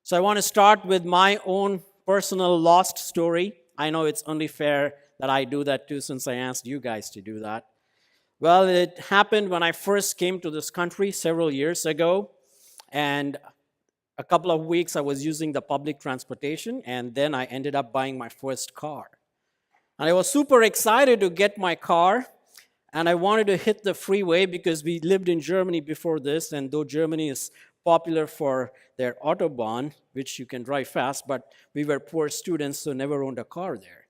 So I want to start with my own personal lost story. I know it's only fair that I do that too, since I asked you guys to do that. Well, it happened when I first came to this country several years ago, and a couple of weeks I was using the public transportation, and then I ended up buying my first car. And I was super excited to get my car, and I wanted to hit the freeway because we lived in Germany before this, and though Germany is popular for their Autobahn, which you can drive fast, but we were poor students, so never owned a car there.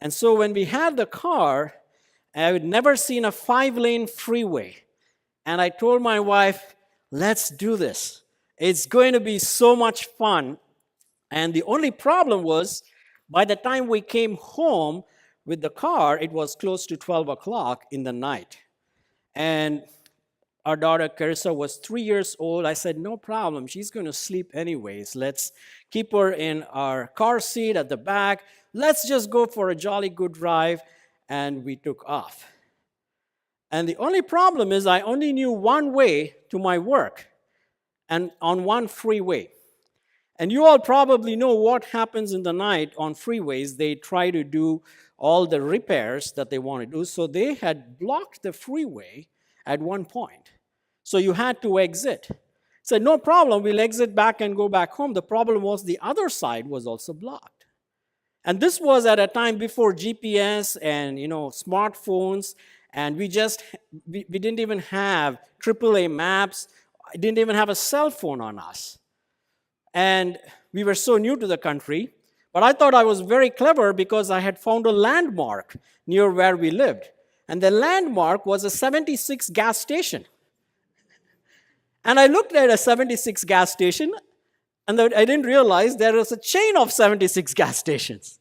And so when we had the car, I had never seen a 5-lane freeway. And I told my wife, let's do this. It's going to be so much fun. And the only problem was, by the time we came home with the car, it was close to 12 o'clock in the night. And our daughter Carissa was 3 years old. I said, no problem. She's going to sleep anyways. Let's keep her in our car seat at the back. Let's just go for a jolly good drive. And we took off. And the only problem is I only knew one way to my work and on one freeway. And you all probably know what happens in the night on freeways. They try to do all the repairs that they want to do. So they had blocked the freeway at one point. So you had to exit. Said, no problem, we'll exit back and go back home. The problem was the other side was also blocked. And this was at a time before GPS and smartphones, and we didn't even have AAA maps. I didn't even have a cell phone on us. And we were so new to the country, but I thought I was very clever because I had found a landmark near where we lived. And the landmark was a 76 gas station. And I looked at a 76 gas station, and I didn't realize there was a chain of 76 gas stations.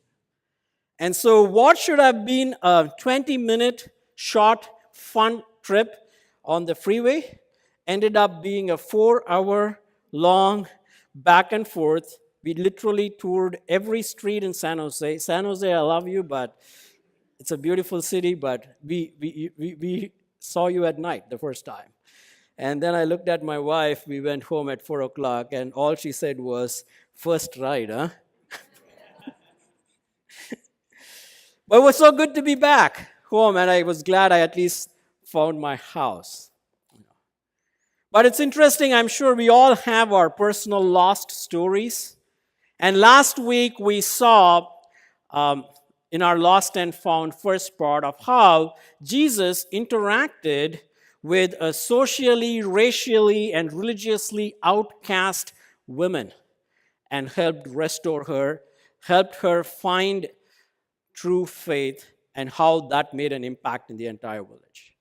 And so what should have been a 20-minute short, fun trip on the freeway ended up being a 4-hour long back and forth. We literally toured every street in San Jose. San Jose, I love you, but it's a beautiful city, but we saw you at night the first time. And then I looked at my wife. We went home at 4 o'clock, and all she said was, first ride, huh? But it was so good to be back home, and I was glad I at least found my house. But it's interesting, I'm sure we all have our personal lost stories. And last week we saw in our Lost and Found first part of how Jesus interacted with a socially, racially, and religiously outcast woman and helped restore her, helped her find true faith, and how that made an impact in the entire village.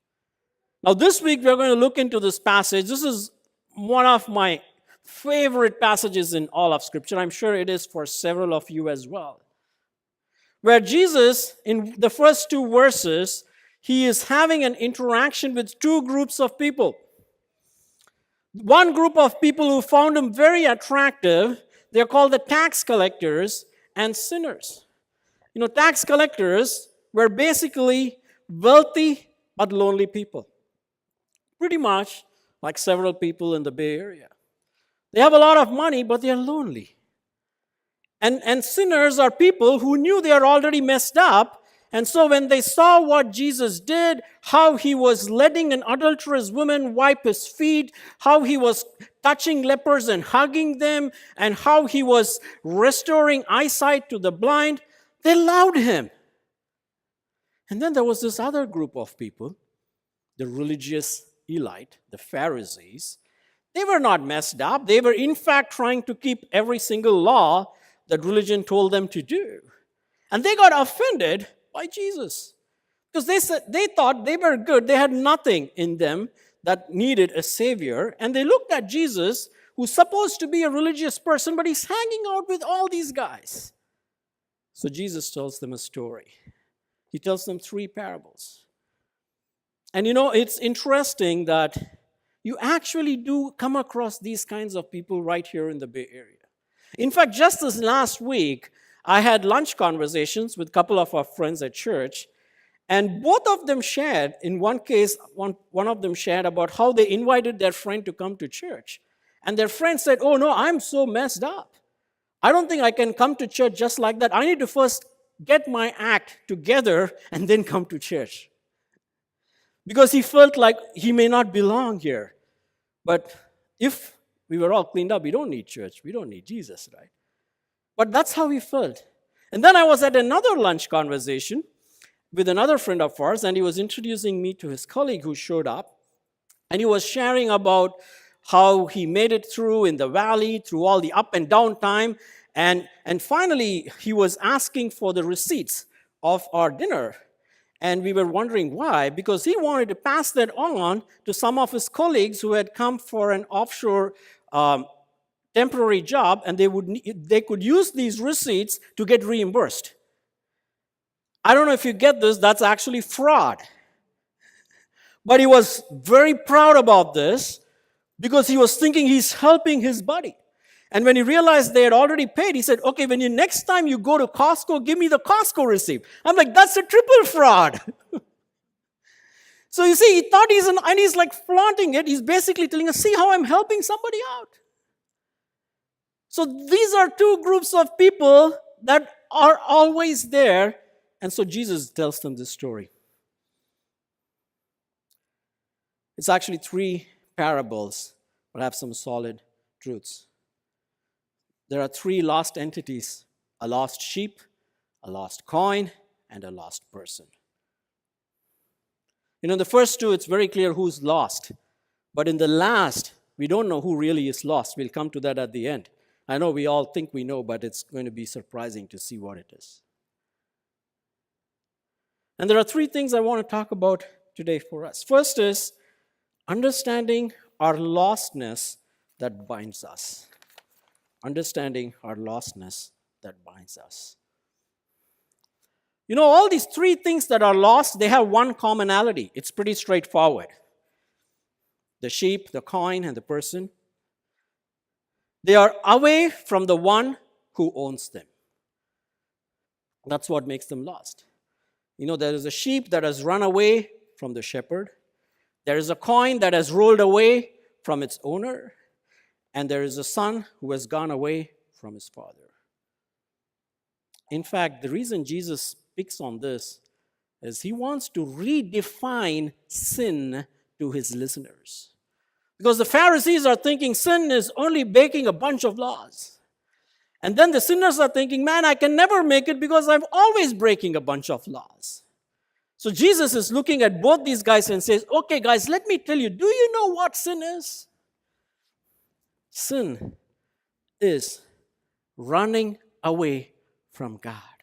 Now this week we're going to look into this passage. This is one of my favorite passages in all of Scripture. I'm sure it is for several of you as well. Where Jesus, in the first 2 verses, he is having an interaction with 2 groups of people. One group of people who found him very attractive, they're called the tax collectors and sinners. Tax collectors were basically wealthy but lonely people. Pretty much like several people in the Bay Area. They have a lot of money, but they're lonely. And sinners are people who knew they are already messed up. And so when they saw what Jesus did, how he was letting an adulterous woman wipe his feet, how he was touching lepers and hugging them, and how he was restoring eyesight to the blind, they loved him. And then there was this other group of people, the religious elite, the Pharisees. They were not messed up. They were in fact trying to keep every single law that religion told them to do. And they got offended by Jesus. Because they thought they were good. They had nothing in them that needed a savior. And they looked at Jesus, who's supposed to be a religious person, but he's hanging out with all these guys. So Jesus tells them a story. He tells them 3 parables. And it's interesting that you actually do come across these kinds of people right here in the Bay Area. In fact, just this last week, I had lunch conversations with a couple of our friends at church, and both of them shared, in one case, one of them shared about how they invited their friend to come to church. And their friend said, oh no, I'm so messed up. I don't think I can come to church just like that. I need to first get my act together and then come to church. Because he felt like he may not belong here. But if we were all cleaned up, we don't need church. We don't need Jesus, right? But that's how he felt. And then I was at another lunch conversation with another friend of ours, and he was introducing me to his colleague who showed up. And he was sharing about how he made it through in the valley, through all the up and down time. And finally, he was asking for the receipts of our dinner. And we were wondering why, because he wanted to pass that on to some of his colleagues who had come for an offshore temporary job, and they could use these receipts to get reimbursed. I don't know if you get this, that's actually fraud. But he was very proud about this because he was thinking he's helping his buddy. And when he realized they had already paid, he said, okay, next time you go to Costco, give me the Costco receipt. I'm like, that's a triple fraud. So you see, he thought and he's like flaunting it. He's basically telling us, see how I'm helping somebody out. So these are two groups of people that are always there. And so Jesus tells them this story. It's actually 3 parables, but have some solid truths. There are 3 lost entities: a lost sheep, a lost coin, and a lost person. In the first 2, it's very clear who's lost. But in the last, we don't know who really is lost. We'll come to that at the end. I know we all think we know, but it's going to be surprising to see what it is. And there are 3 things I want to talk about today for us. First is understanding our lostness that binds us. Understanding our lostness that binds us. All these 3 things that are lost, they have one commonality. It's pretty straightforward. The sheep, the coin, and the person. They are away from the one who owns them. That's what makes them lost. There is a sheep that has run away from the shepherd. There is a coin that has rolled away from its owner. And there is a son who has gone away from his father. In fact, the reason Jesus picks on this is he wants to redefine sin to his listeners. Because the Pharisees are thinking sin is only breaking a bunch of laws. And then the sinners are thinking, man, I can never make it because I'm always breaking a bunch of laws. So Jesus is looking at both these guys and says, okay, guys, let me tell you, do you know what sin is? Sin is running away from God.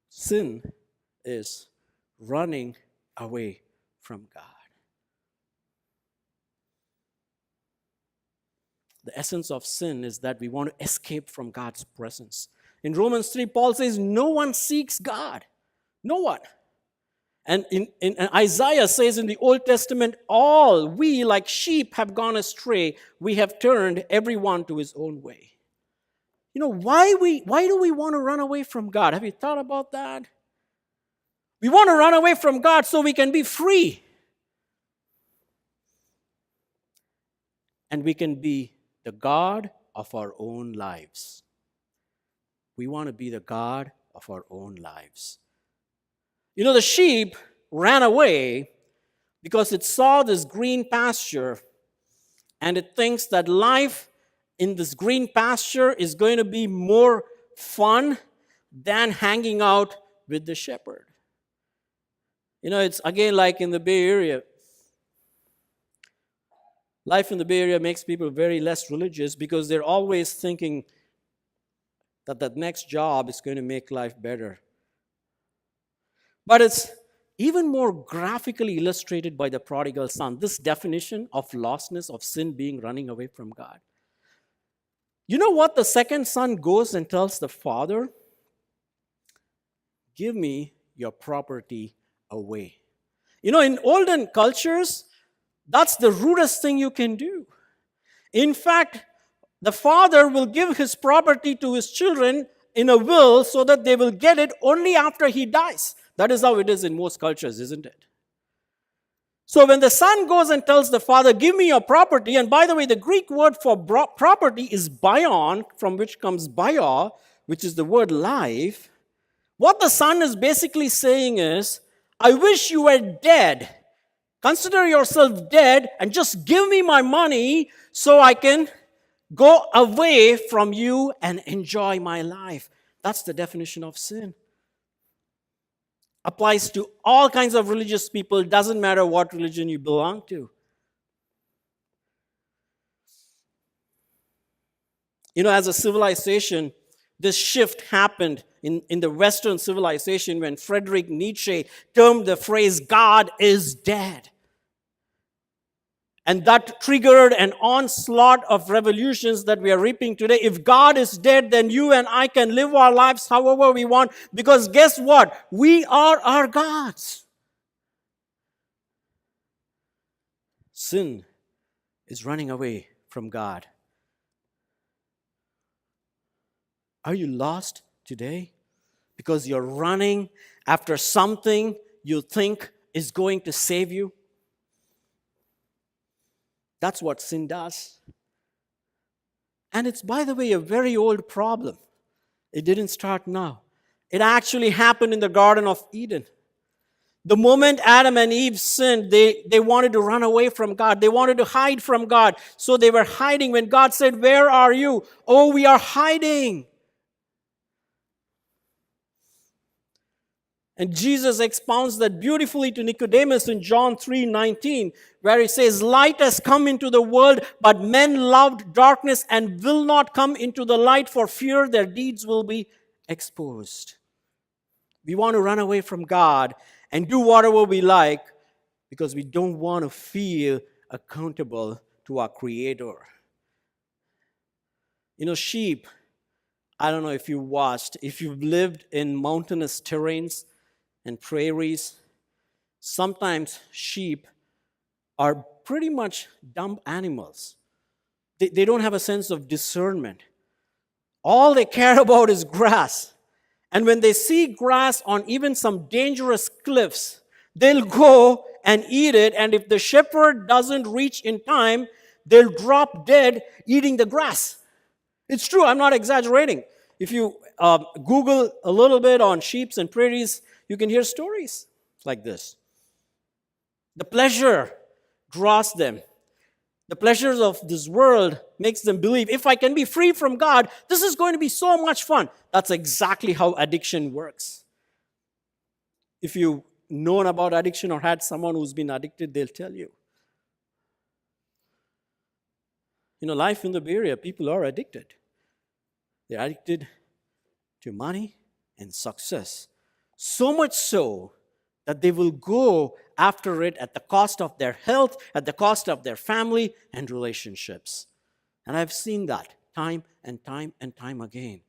Sin is running away from God. The essence of sin is that we want to escape from God's presence. In Romans 3, Paul says, no one seeks God. No one. And in Isaiah says in the Old Testament, all we like sheep have gone astray. We have turned everyone to his own way. Why do we want to run away from God? Have you thought about that? We want to run away from God so we can be free. And we can be the God of our own lives. We want to be the God of our own lives. The sheep ran away because it saw this green pasture and it thinks that life in this green pasture is going to be more fun than hanging out with the shepherd. It's again like in the Bay Area. Life in the Bay Area makes people very less religious because they're always thinking that that next job is going to make life better. But it's even more graphically illustrated by the prodigal son, this definition of lostness, of sin being running away from God. You know what the second son goes and tells the father? Give me your property away. In olden cultures, that's the rudest thing you can do. In fact, the father will give his property to his children in a will so that they will get it only after he dies. That is how it is in most cultures, isn't it? So when the son goes and tells the father, give me your property, and by the way, the Greek word for property is bion, from which comes bio, which is the word life. What the son is basically saying is, I wish you were dead. Consider yourself dead and just give me my money so I can go away from you and enjoy my life. That's the definition of sin. Applies to all kinds of religious people. Doesn't matter what religion you belong to. You know, as a civilization, this shift happened in the Western civilization when Friedrich Nietzsche termed the phrase, God is dead. And that triggered an onslaught of revolutions that we are reaping today. If God is dead, then you and I can live our lives however we want. Because guess what? We are our gods. Sin is running away from God. Are you lost today? Because you're running after something you think is going to save you? That's what sin does. And it's, by the way, a very old problem. It didn't start now. It actually happened in the Garden of Eden. The moment Adam and Eve sinned, they wanted to run away from God. They wanted to hide from God. So they were hiding. When God said, where are you? Oh, we are hiding. And Jesus expounds that beautifully to Nicodemus in John 3:19, where he says, light has come into the world, but men loved darkness and will not come into the light for fear their deeds will be exposed. We want to run away from God and do whatever we like because we don't want to feel accountable to our Creator. You know, sheep, I don't know if you've lived in mountainous terrains and prairies, sometimes sheep are pretty much dumb animals. They don't have a sense of discernment. All they care about is grass. And when they see grass on even some dangerous cliffs, they'll go and eat it. And if the shepherd doesn't reach in time, they'll drop dead eating the grass. It's true, I'm not exaggerating. If you Google a little bit on sheep and prairies, you can hear stories like this. The pleasure draws them. The pleasures of this world makes them believe, if I can be free from God, this is going to be so much fun. That's exactly how addiction works. If you've known about addiction or had someone who's been addicted, they'll tell you. You know, life in the Bay Area, people are addicted. They're addicted to money and success. So much so that they will go after it at the cost of their health, at the cost of their family and relationships. And I've seen that time and time and time again.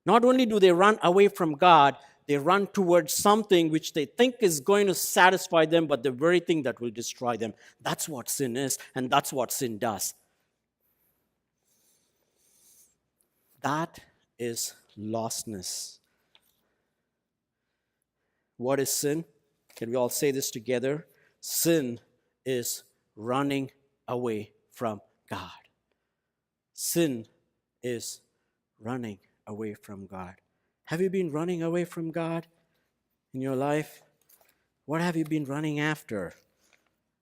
Not only do they run away from God, they run towards something which they think is going to satisfy them, but the very thing that will destroy them. That's what sin is, and that's what sin does. That is lostness. What is sin? Can we all say this together? Sin is running away from God. Sin is running away from God. Have you been running away from God in your life? What have you been running after?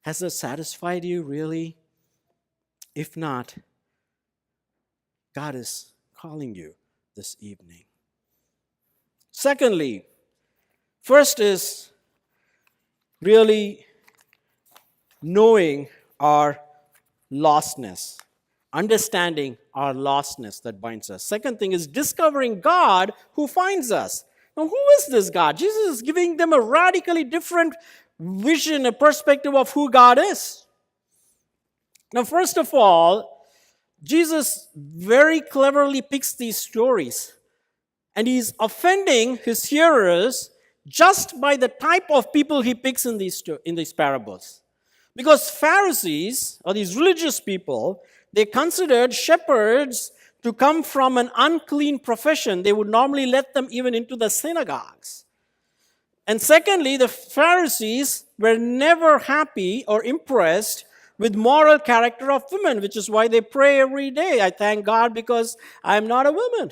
Has it satisfied you really? If not, God is calling you this evening. Secondly, first is really knowing our lostness, understanding our lostness that binds us. Second thing is discovering God who finds us. Now, who is this God? Jesus is giving them a radically different vision, a perspective of who God is. Now, first of all, Jesus very cleverly picks these stories, and he's offending his hearers just by the type of people he picks in these parables. Because Pharisees, or these religious people, they considered shepherds to come from an unclean profession. They would normally let them even into the synagogues. And secondly, the Pharisees were never happy or impressed with moral character of women, which is why they pray every day. I thank God because I'm not a woman.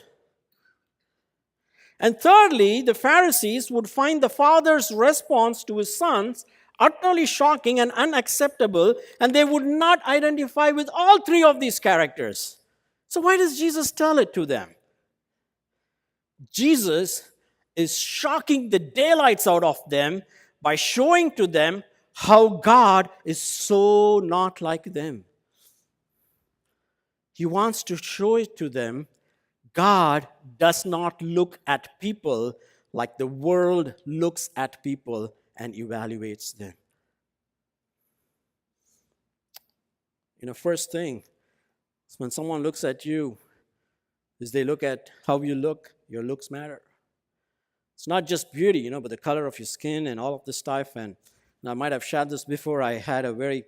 And thirdly, the Pharisees would find the father's response to his sons utterly shocking and unacceptable, and they would not identify with all three of these characters. So why does Jesus tell it to them? Jesus is shocking the daylights out of them by showing to them how God is so not like them. He wants to show it to them. God does not look at people like the world looks at people and evaluates them. First thing is when someone looks at you, is they look at how you look. Your looks matter. It's not just beauty, but the color of your skin and all of this stuff. And I might have shared this before. I had a very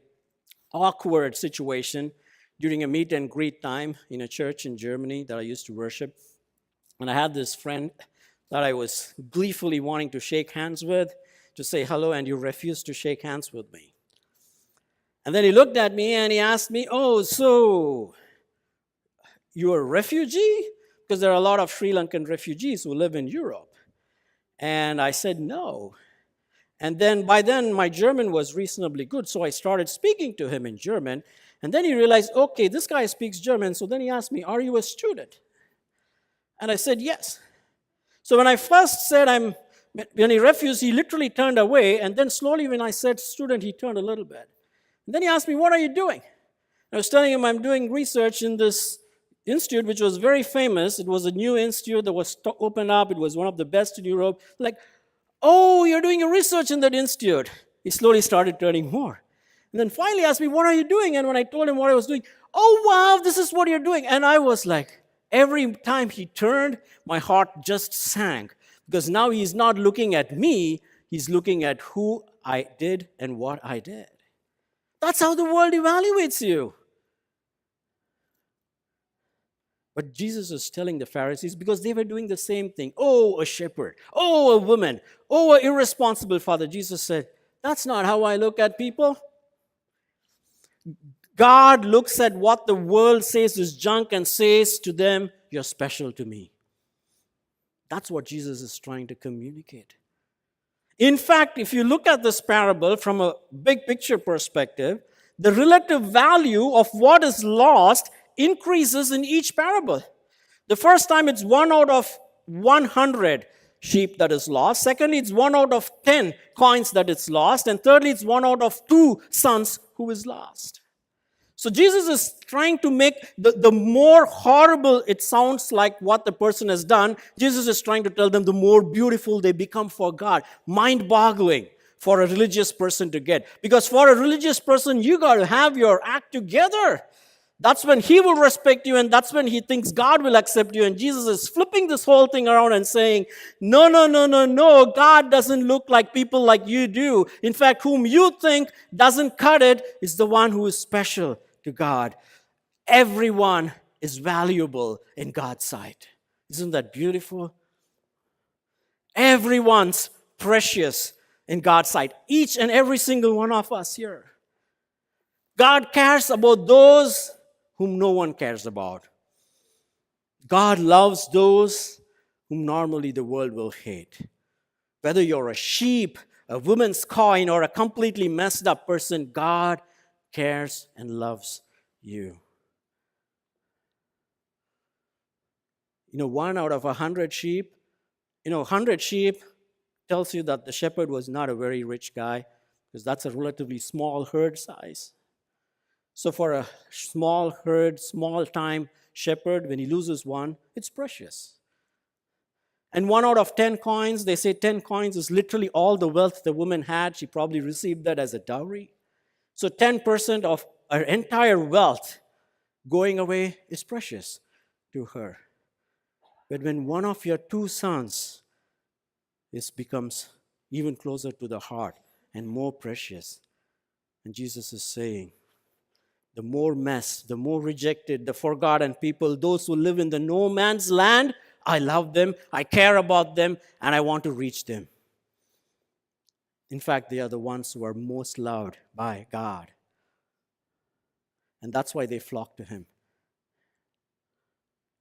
awkward situation during a meet and greet time in a church in Germany that I used to worship. And I had this friend that I was gleefully wanting to shake hands with, to say hello, and you refused to shake hands with me. And then he looked at me and he asked me, "Oh, so you're a refugee?" Because there are a lot of Sri Lankan refugees who live in Europe. And I said, "No." And then by then, my German was reasonably good, so I started speaking to him in German. And then he realized, okay, this guy speaks German. So then he asked me, "Are you a student?" And I said, "Yes." So when I first said when he refused, he literally turned away. And then slowly when I said student, he turned a little bit. And then he asked me, "What are you doing?" I was telling him I'm doing research in this institute, which was very famous. It was a new institute that was opened up. It was one of the best in Europe. Like, "Oh, you're doing a research in that institute." He slowly started turning more. And then finally asked me, "What are you doing?" And when I told him what I was doing, "Oh, wow, this is what you're doing." And I was like, every time he turned, my heart just sank. Because now he's not looking at me, he's looking at who I did and what I did. That's how the world evaluates you. But Jesus is telling the Pharisees, because they were doing the same thing. "Oh, a shepherd. Oh, a woman. Oh, an irresponsible father." Jesus said, "That's not how I look at people." God looks at what the world says is junk and says to them, "You're special to me." That's what Jesus is trying to communicate. In fact, if you look at this parable from a big picture perspective, the relative value of what is lost increases in each parable. The first time it's 1 out of 100 sheep that is lost. Secondly, it's 1 out of 10 coins that is lost. And thirdly, it's 1 out of 2 sons who is lost. So Jesus is trying to make the more horrible it sounds like what the person has done, Jesus is trying to tell them the more beautiful they become for God. Mind-boggling for a religious person to get. Because for a religious person, you got to have your act together. That's when he will respect you, and that's when he thinks God will accept you. And Jesus is flipping this whole thing around and saying, no, God doesn't look like people like you do. In fact, whom you think doesn't cut it is the one who is special to God. Everyone is valuable in God's sight. Isn't that beautiful? Everyone's precious in God's sight. Each and every single one of us here. God cares about those whom no one cares about. God loves those whom normally the world will hate. Whether you're a sheep, a woman's coin, or a completely messed up person, God cares and loves you. 1 out of 100 sheep, 100 sheep tells you that the shepherd was not a very rich guy, because that's a relatively small herd size. So for a small herd, small-time shepherd, when he loses one, it's precious. And 1 out of 10 coins, they say 10 coins is literally all the wealth the woman had. She probably received that as a dowry. So 10% of her entire wealth going away is precious to her. But when one of your 2 sons becomes even closer to the heart and more precious, and Jesus is saying, the more mess, the more rejected, the forgotten people, those who live in the no man's land, I love them, I care about them, and I want to reach them. In fact, they are the ones who are most loved by God. And that's why they flock to him.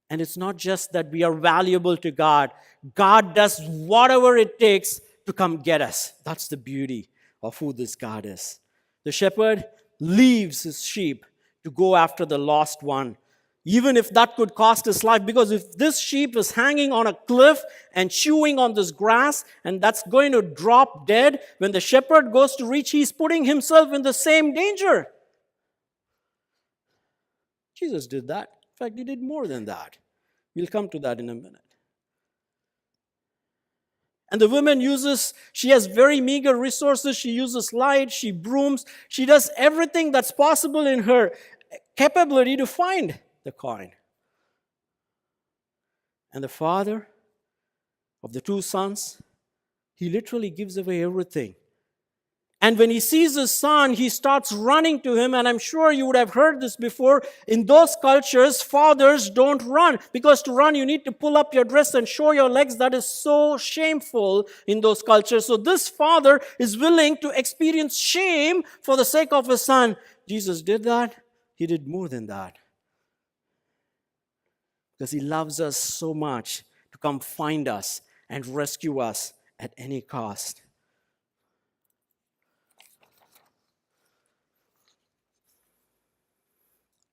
And it's not just that we are valuable to God. God does whatever it takes to come get us. That's the beauty of who this God is. The shepherd leaves his sheep to go after the lost one, even if that could cost his life. Because if this sheep is hanging on a cliff and chewing on this grass, and that's going to drop dead, when the shepherd goes to reach, he's putting himself in the same danger. Jesus did that. In fact, he did more than that. We'll come to that in a minute. And the woman she has very meager resources. She uses light, she brooms, she does everything that's possible in her capability to find the coin. And the father of the two sons, he literally gives away everything. And when he sees his son, he starts running to him. And I'm sure you would have heard this before. In those cultures, fathers don't run. Because to run, you need to pull up your dress and show your legs. That is so shameful in those cultures. So this father is willing to experience shame for the sake of his son. Jesus did that. He did more than that. Because he loves us so much to come find us and rescue us at any cost.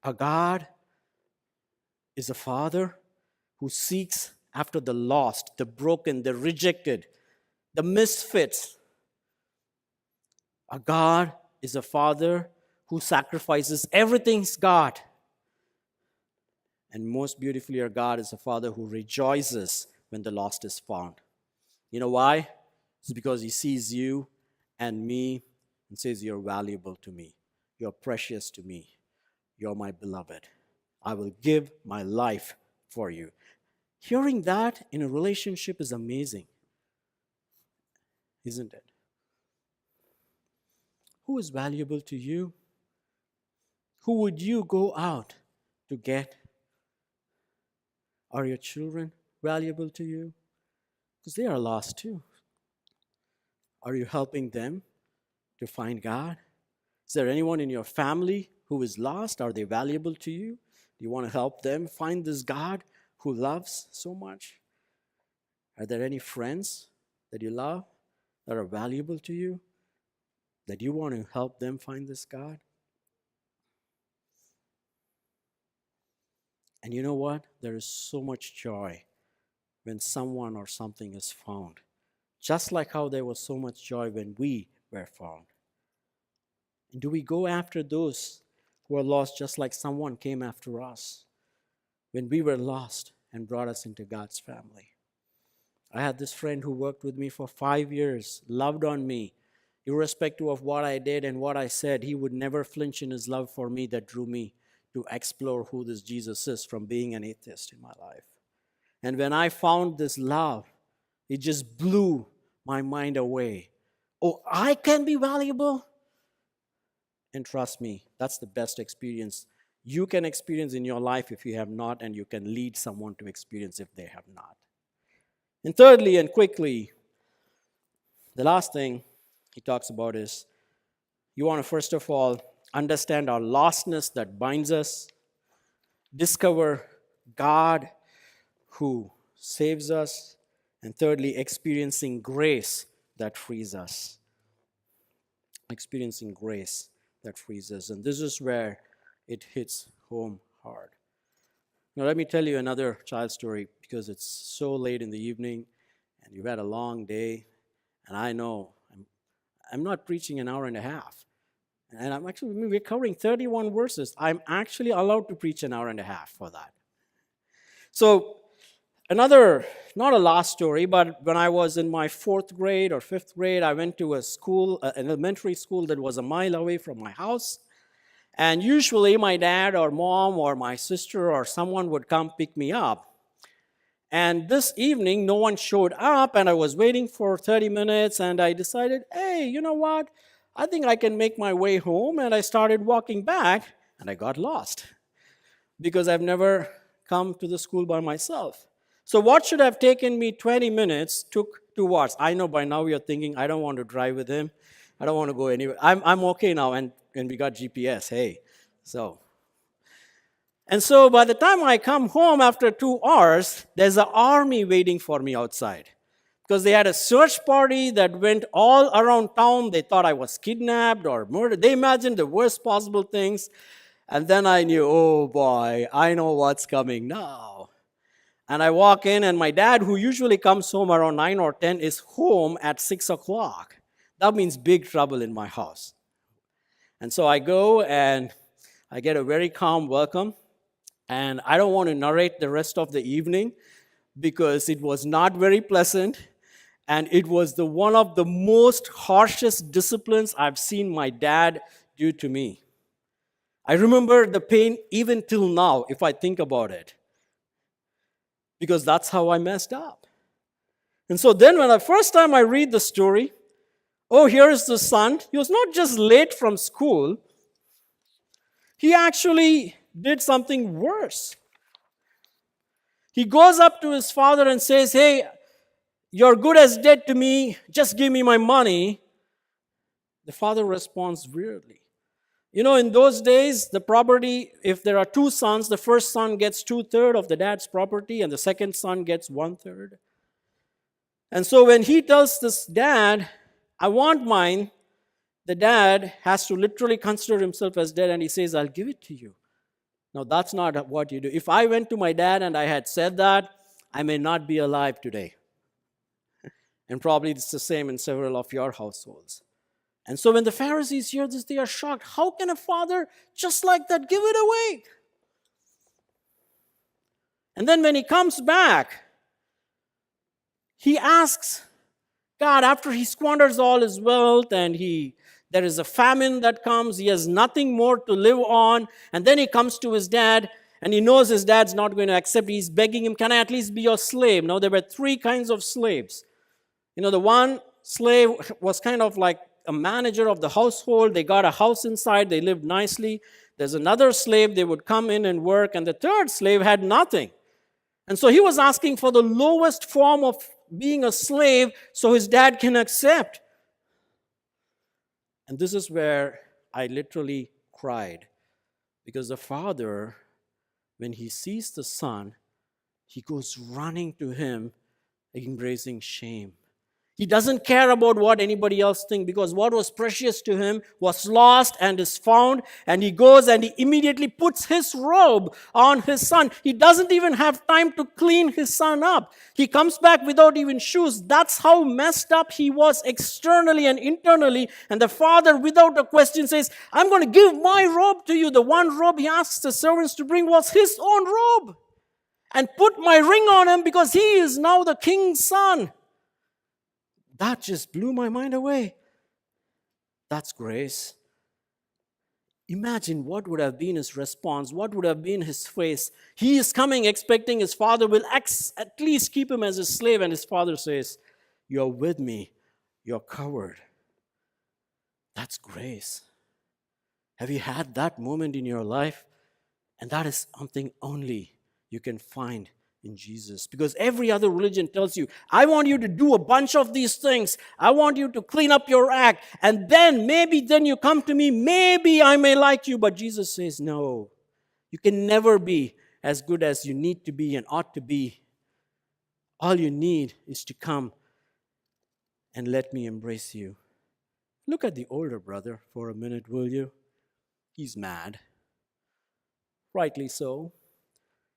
Our God is a father who seeks after the lost, the broken, the rejected, the misfits. Our God is a father who sacrifices everything he's got. And most beautifully, our God is a father who rejoices when the lost is found. You know why? It's because he sees you and me and says, you're valuable to me. You're precious to me. You're my beloved. I will give my life for you. Hearing that in a relationship is amazing, isn't it? Who is valuable to you? Who would you go out to get? Are your children valuable to you? Because they are lost too. Are you helping them to find God? Is there anyone in your family who is lost? Are they valuable to you? Do you want to help them find this God who loves so much? Are there any friends that you love that are valuable to you, that you want to help them find this God? And you know what? There is so much joy when someone or something is found. Just like how there was so much joy when we were found. And do we go after those who are lost just like someone came after us when we were lost and brought us into God's family? I had this friend who worked with me for 5 years, loved on me, irrespective of what I did and what I said. He would never flinch in his love for me that drew me to explore who this Jesus is from being an atheist in my life. And when I found this love, it just blew my mind away. Oh, I can be valuable? And trust me, that's the best experience you can experience in your life if you have not, and you can lead someone to experience if they have not. And thirdly and quickly, the last thing he talks about is you want to first of all understand our lostness that binds us, discover God who saves us, and thirdly, experiencing grace that frees us. Experiencing grace that frees us. And this is where it hits home hard. Now, let me tell you another child story because it's so late in the evening and you've had a long day. And I know I'm not preaching an hour and a half. And we're covering 31 verses. I'm actually allowed to preach an hour and a half for that. So, another, not a last story, but when I was in my 4th grade or 5th grade, I went to a school, an elementary school that was a mile away from my house. And usually my dad or mom or my sister or someone would come pick me up. And this evening, no one showed up, and I was waiting for 30 minutes, and I decided, hey, you know what? I think I can make my way home, and I started walking back, and I got lost because I've never come to the school by myself. So what should have taken me 20 minutes took 2 hours. I know by now you're thinking, I don't want to drive with him. I don't want to go anywhere. I'm okay now, and we got GPS, hey. So by the time I come home after 2 hours, there's an army waiting for me outside. Because they had a search party that went all around town. They thought I was kidnapped or murdered. They imagined the worst possible things. And then I knew, oh boy, I know what's coming now. And I walk in, and my dad, who usually comes home around 9 or 10, is home at 6 o'clock. That means big trouble in my house. And so I go, and I get a very calm welcome. And I don't want to narrate the rest of the evening because it was not very pleasant. And it was one of the most harshest disciplines I've seen my dad do to me. I remember the pain even till now, if I think about it, because that's how I messed up. And so then when the first time I read the story, oh, here is the son. He was not just late from school. He actually did something worse. He goes up to his father and says, hey, you're good as dead to me. Just give me my money. The father responds weirdly. You know, in those days, the property, if there are 2 sons, the first son gets 2/3 of the dad's property, and the second son gets 1/3. And so when he tells this dad, I want mine, the dad has to literally consider himself as dead, and he says, I'll give it to you. Now, that's not what you do. If I went to my dad and I had said that, I may not be alive today. And probably it's the same in several of your households. And so when the Pharisees hear this, they are shocked. How can a father just like that give it away? And then when he comes back, he asks God, after he squanders all his wealth and there is a famine that comes, he has nothing more to live on, and then he comes to his dad, and he knows his dad's not going to accept. He's begging him, can I at least be your slave? Now, there were 3 kinds of slaves. You know, the one slave was kind of like a manager of the household. They got a house inside. They lived nicely. There's another slave. They would come in and work. And the third slave had nothing. And so he was asking for the lowest form of being a slave so his dad can accept. And this is where I literally cried. Because the father, when he sees the son, he goes running to him, embracing shame. He doesn't care about what anybody else thinks, because what was precious to him was lost and is found. And he goes and he immediately puts his robe on his son. He doesn't even have time to clean his son up. He comes back without even shoes. That's how messed up he was externally and internally. And the father, without a question, says, I'm going to give my robe to you. The one robe he asks the servants to bring was his own robe. And put my ring on him because he is now the king's son. That just blew my mind away. That's grace. Imagine what would have been his response, what would have been his face. He is coming expecting his father will at least keep him as a slave, and his father says, you're with me, you're covered. That's grace. Have you had that moment in your life? And that is something only you can find in Jesus. Because every other religion tells you, I want you to do a bunch of these things. I want you to clean up your act. And then you come to me. Maybe I may like you. But Jesus says, no. You can never be as good as you need to be and ought to be. All you need is to come and let me embrace you. Look at the older brother for a minute, will you? He's mad. Rightly so.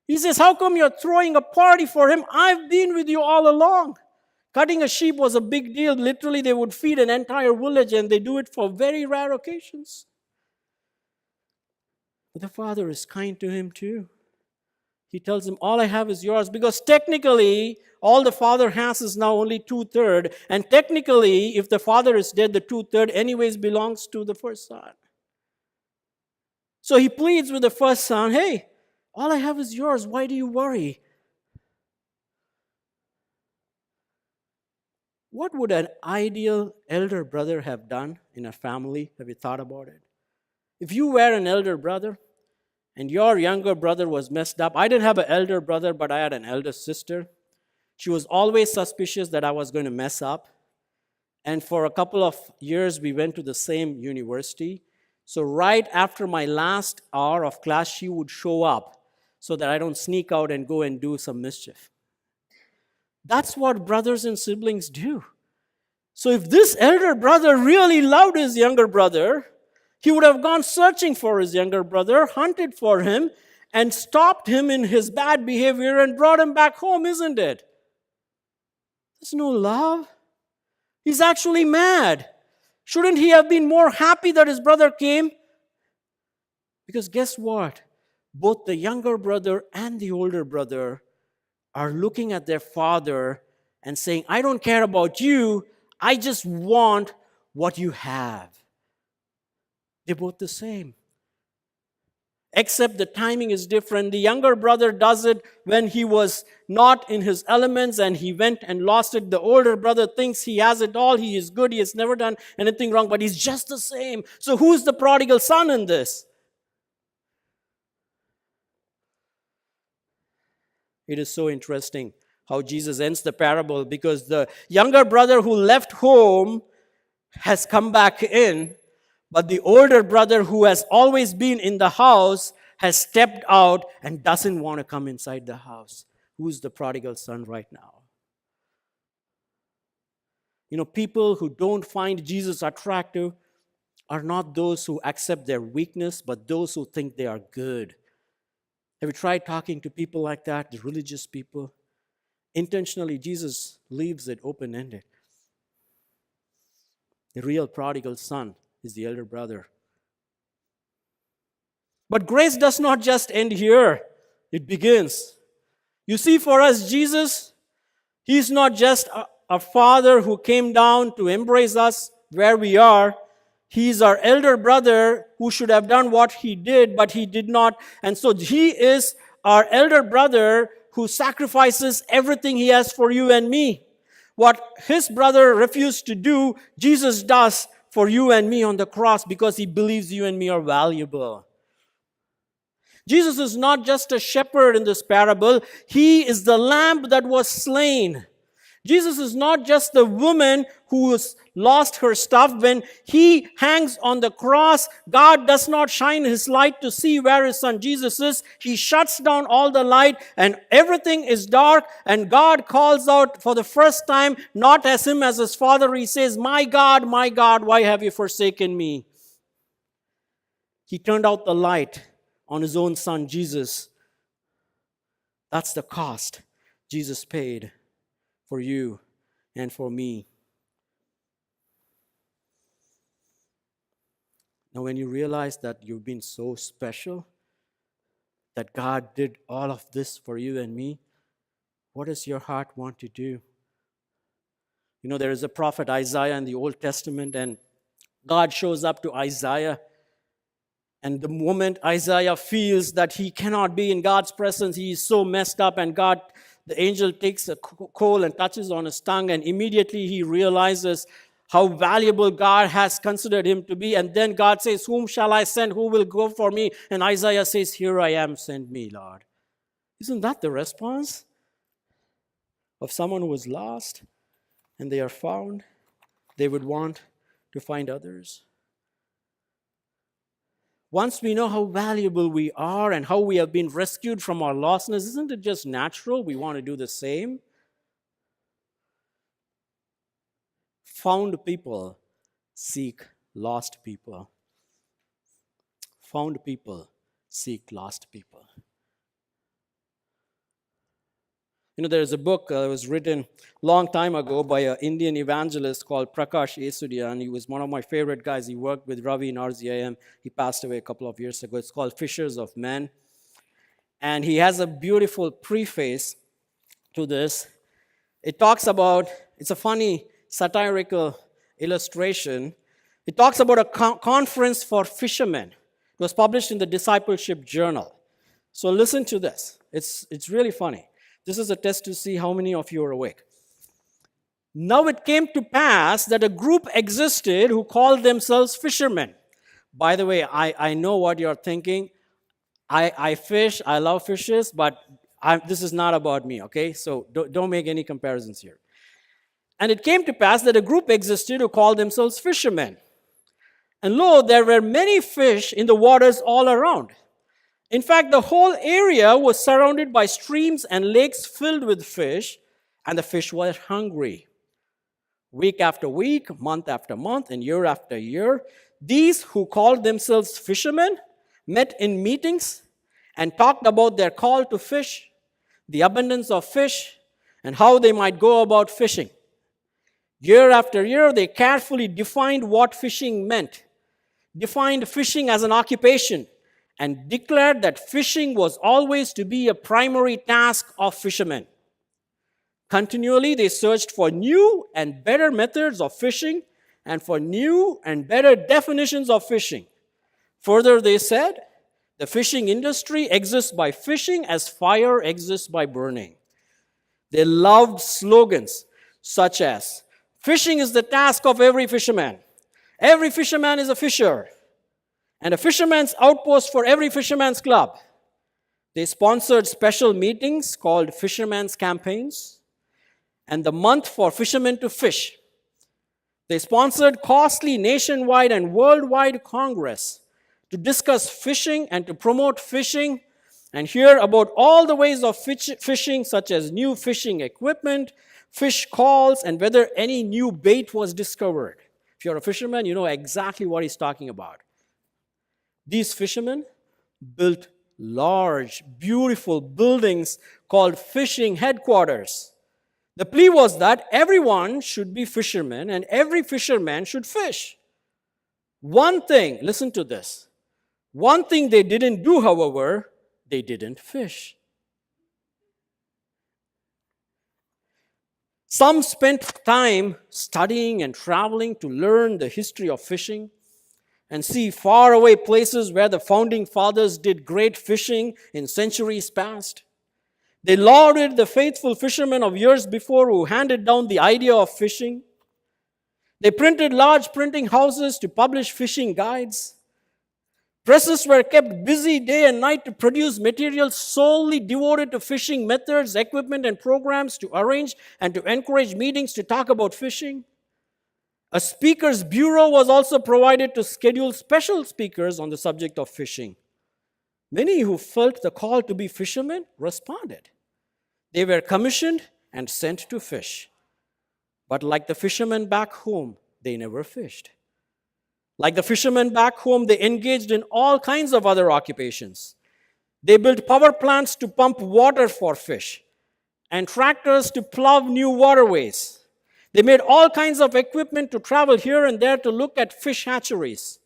He says, how come you're throwing a party for him? I've been with you all along. Cutting a sheep was a big deal. Literally, they would feed an entire village, and they do it for very rare occasions. But the father is kind to him too. He tells him, all I have is yours. Because technically, all the father has is now only 2/3. And technically, if the father is dead, the 2/3 anyways belongs to the first son. So he pleads with the first son, hey, all I have is yours. Why do you worry? What would an ideal elder brother have done in a family? Have you thought about it? If you were an elder brother and your younger brother was messed up, I didn't have an elder brother, but I had an elder sister. She was always suspicious that I was going to mess up. And for a couple of years, we went to the same university. So right after my last hour of class, she would show up so that I don't sneak out and go and do some mischief. That's what brothers and siblings do. So if this elder brother really loved his younger brother, he would have gone searching for his younger brother, hunted for him, and stopped him in his bad behavior and brought him back home, isn't it? There's no love. He's actually mad. Shouldn't he have been more happy that his brother came? Because guess what? Both the younger brother and the older brother are looking at their father and saying, I don't care about you, I just want what you have. They're both the same. Except the timing is different. The younger brother does it when he was not in his elements and he went and lost it. The older brother thinks he has it all. He is good. He has never done anything wrong, but he's just the same. So who's the prodigal son in this? It is so interesting how Jesus ends the parable, because the younger brother who left home has come back in, but the older brother who has always been in the house has stepped out and doesn't want to come inside the house. Who's the prodigal son right now? You know, people who don't find Jesus attractive are not those who accept their weakness, but those who think they are good. Have you tried talking to people like that, the religious people? Intentionally, Jesus leaves it open-ended. The real prodigal son is the elder brother. But grace does not just end here. It begins. You see, for us, Jesus, He's not just a father who came down to embrace us where we are. He's our elder brother who should have done what He did, but He did not. And so He is our elder brother who sacrifices everything He has for you and me. What His brother refused to do, Jesus does for you and me on the cross, because He believes you and me are valuable. Jesus is not just a shepherd in this parable. He is the lamb that was slain. Jesus is not just the woman who has lost her stuff. When He hangs on the cross, God does not shine His light to see where His son Jesus is. He shuts down all the light and everything is dark, and God calls out for the first time, not as Him as His Father. He says, my God, why have you forsaken me? He turned out the light on His own son Jesus. That's the cost Jesus paid for you and for me. Now, when you realize that you've been so special, that God did all of this for you and me, what does your heart want to do? You know, there is a prophet Isaiah in the Old Testament, and God shows up to Isaiah. And the moment Isaiah feels that he cannot be in God's presence, he is so messed up, and the angel takes a coal and touches on his tongue, and immediately he realizes how valuable God has considered him to be. And then God says, whom shall I send? Who will go for me? And Isaiah says, here I am, send me, Lord. Isn't that the response of someone who was lost and they are found? They would want to find others. Once we know how valuable we are and how we have been rescued from our lostness, isn't it just natural we want to do the same? Found people seek lost people. Found people seek lost people. You know, there is a book that was written a long time ago by an Indian evangelist called Prakash Yesudia, and he was one of my favorite guys. He worked with Ravi in RZIM. He passed away a couple of years ago. It's called Fishers of Men. And he has a beautiful preface to this. It talks about, it's a funny satirical illustration. It talks about a conference for fishermen. It was published in the Discipleship Journal. So listen to this. It's really funny. This is a test to see how many of you are awake. Now it came to pass that a group existed who called themselves fishermen. By the way, I know what you're thinking. I fish, I love fishes, but This is not about me, okay? So don't make any comparisons here. And it came to pass that a group existed who called themselves fishermen. And lo, there were many fish in the waters all around. In fact, the whole area was surrounded by streams and lakes filled with fish, and the fish were hungry. Week after week, month after month, and year after year, these who called themselves fishermen met in meetings and talked about their call to fish, the abundance of fish, and how they might go about fishing. Year after year, they carefully defined what fishing meant, defined fishing as an occupation, and declared that fishing was always to be a primary task of fishermen. Continually, they searched for new and better methods of fishing and for new and better definitions of fishing. Further, they said, the fishing industry exists by fishing as fire exists by burning. They loved slogans such as, fishing is the task of every fisherman. Every fisherman is a fisher. And a fisherman's outpost for every fisherman's club. They sponsored special meetings called fisherman's campaigns and the month for fishermen to fish. They sponsored costly nationwide and worldwide congress to discuss fishing and to promote fishing and hear about all the ways of fishing, such as new fishing equipment, fish calls, and whether any new bait was discovered. If you're a fisherman, you know exactly what he's talking about. These fishermen built large, beautiful buildings called fishing headquarters. The plea was that everyone should be fishermen and every fisherman should fish. One thing, listen to this. One thing they didn't do, however, they didn't fish. Some spent time studying and traveling to learn the history of fishing and see faraway places where the founding fathers did great fishing in centuries past. They lauded the faithful fishermen of years before who handed down the idea of fishing. They printed large printing houses to publish fishing guides. Presses were kept busy day and night to produce materials solely devoted to fishing methods, equipment, and programs to arrange and to encourage meetings to talk about fishing. A speakers bureau was also provided to schedule special speakers on the subject of fishing. Many who felt the call to be fishermen responded. They were commissioned and sent to fish. But like the fishermen back home, they never fished. Like the fishermen back home, they engaged in all kinds of other occupations. They built power plants to pump water for fish and tractors to plow new waterways. They made all kinds of equipment to travel here and there to look at fish hatcheries.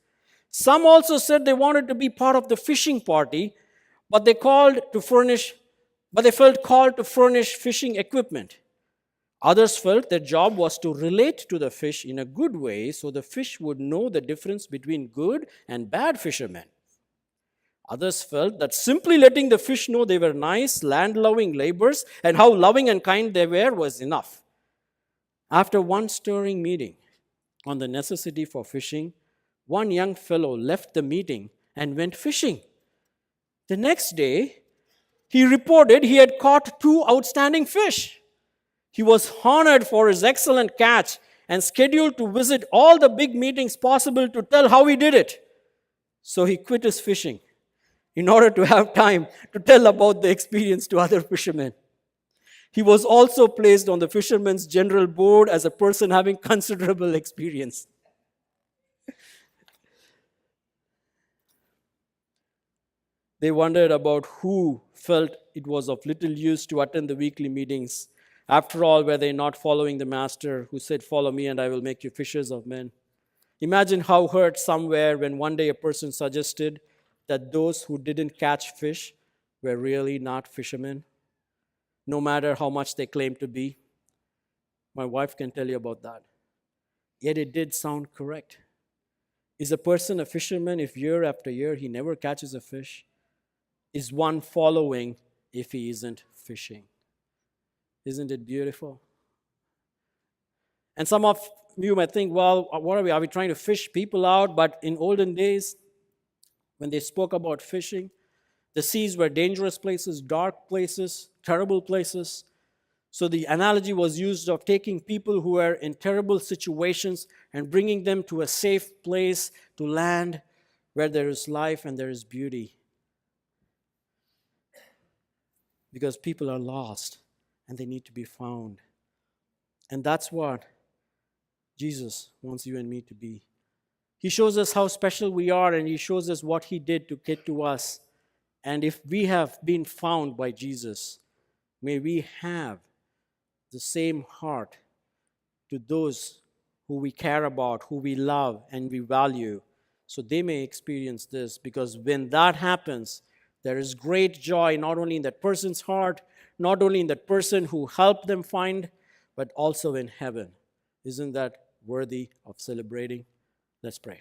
Some also said they wanted to be part of the fishing party, but they felt called to furnish fishing equipment. Others felt their job was to relate to the fish in a good way so the fish would know the difference between good and bad fishermen. Others felt that simply letting the fish know they were nice, land-loving laborers and how loving and kind they were was enough. After one stirring meeting on the necessity for fishing, one young fellow left the meeting and went fishing. The next day, he reported he had caught 2 outstanding fish. He was honored for his excellent catch and scheduled to visit all the big meetings possible to tell how he did it. So he quit his fishing in order to have time to tell about the experience to other fishermen. He was also placed on the Fishermen's General Board as a person having considerable experience. They wondered about who felt it was of little use to attend the weekly meetings. After all, were they not following the Master who said, "Follow me and I will make you fishers of men"? Imagine how hurt some were when one day a person suggested that those who didn't catch fish were really not fishermen, no matter how much they claimed to be. My wife can tell you about that. Yet it did sound correct. Is a person a fisherman if year after year he never catches a fish? Is one following if he isn't fishing? Isn't it beautiful? And some of you might think, well, what are we? Are we trying to fish people out? But in olden days, when they spoke about fishing, The seas were dangerous places, dark places, terrible places. So the analogy was used of taking people who are in terrible situations and bringing them to a safe place, to land where there is life and there is beauty. Because people are lost and they need to be found. And that's what Jesus wants you and me to be. He shows us how special we are, and he shows us what he did to get to us. And if we have been found by Jesus, may we have the same heart to those who we care about, who we love and we value, so they may experience this. Because when that happens, there is great joy not only in that person's heart, not only in that person who helped them find, but also in heaven. Isn't that worthy of celebrating? Let's pray.